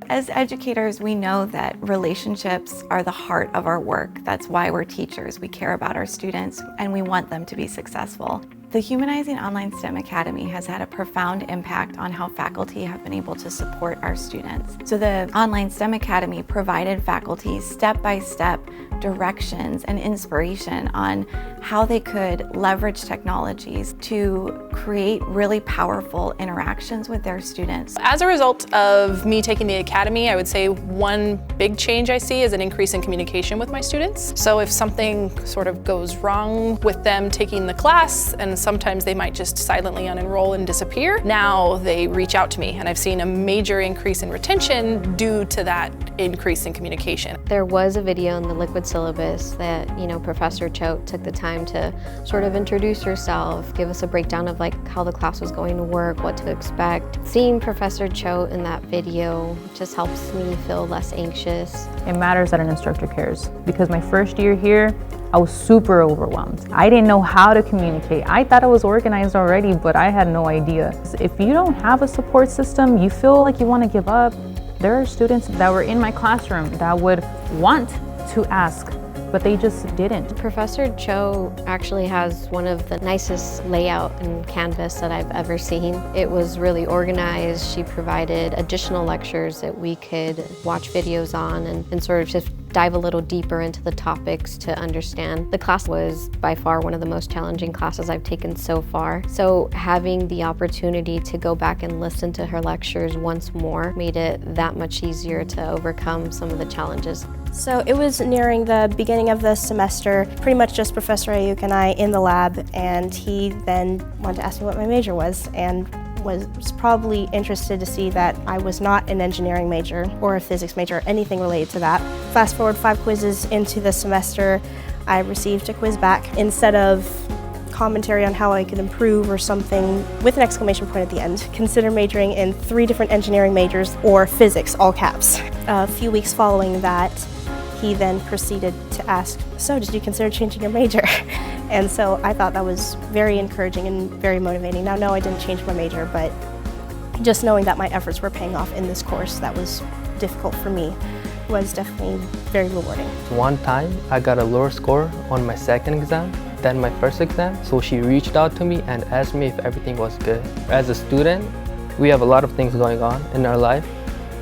As educators, we know that relationships are the heart of our work. That's why we're teachers. We care about our students and we want them to be successful. The Humanizing Online STEM Academy has had a profound impact on how faculty have been able to support our students. So the Online STEM Academy provided faculty step-by-step directions and inspiration on how they could leverage technologies to create really powerful interactions with their students. As a result of me taking the academy, I would say one big change I see is an increase in communication with my students. So if something sort of goes wrong with them taking the class, and sometimes they might just silently unenroll and disappear, now they reach out to me, and I've seen a major increase in retention due to that increase in communication. There was a video in the Liquid syllabus that, Professor Choate took the time to sort of introduce herself, give us a breakdown of how the class was going to work, what to expect. Seeing Professor Choate in that video just helps me feel less anxious. It matters that an instructor cares, because my first year here, I was super overwhelmed. I didn't know how to communicate. I thought I was organized already, but I had no idea. If you don't have a support system, you feel like you want to give up. There are students that were in my classroom that would want to ask, but they just didn't. Professor Cho actually has one of the nicest layout and Canvas that I've ever seen. It was really organized. She provided additional lectures that we could watch videos on and sort of just dive a little deeper into the topics to understand. The class was by far one of the most challenging classes I've taken so far. So having the opportunity to go back and listen to her lectures once more made it that much easier to overcome some of the challenges. So it was nearing the beginning of the semester, pretty much just Professor Ayuk and I in the lab, and he then wanted to ask me what my major was, and was probably interested to see that I was not an engineering major or a physics major or anything related to that. Fast forward 5 quizzes into the semester, I received a quiz back. Instead of commentary on how I could improve or something with an exclamation point at the end, consider majoring in 3 different engineering majors or physics, all caps. A few weeks following that, he then proceeded to ask, so did you consider changing your major? And so I thought that was very encouraging and very motivating. Now, no, I didn't change my major, but just knowing that my efforts were paying off in this course that was difficult for me was definitely very rewarding. One time, I got a lower score on my second exam than my first exam, so she reached out to me and asked me if everything was good. As a student, we have a lot of things going on in our life.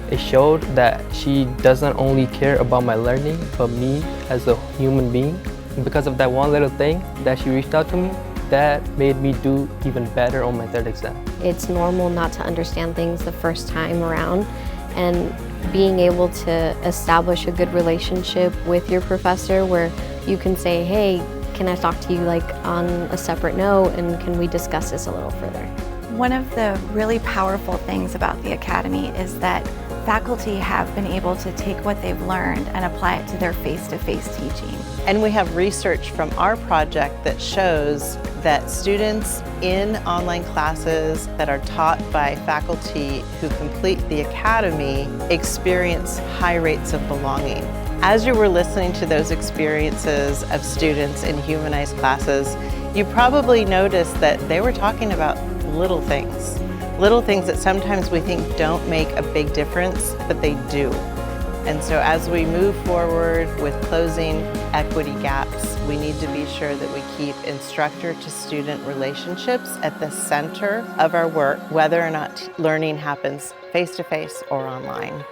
It showed that she doesn't only care about my learning, but me as a human being. Because of that one little thing that she reached out to me, that made me do even better on my 3rd exam. It's normal not to understand things the first time around, and being able to establish a good relationship with your professor where you can say, hey, can I talk to you on a separate note, and can we discuss this a little further? One of the really powerful things about the Academy is that faculty have been able to take what they've learned and apply it to their face-to-face teaching. And we have research from our project that shows that students in online classes that are taught by faculty who complete the Academy experience high rates of belonging. As you were listening to those experiences of students in humanized classes, you probably noticed that they were talking about little things that sometimes we think don't make a big difference, but they do. And so as we move forward with closing equity gaps, we need to be sure that we keep instructor-to-student relationships at the center of our work, whether or not learning happens face-to-face or online.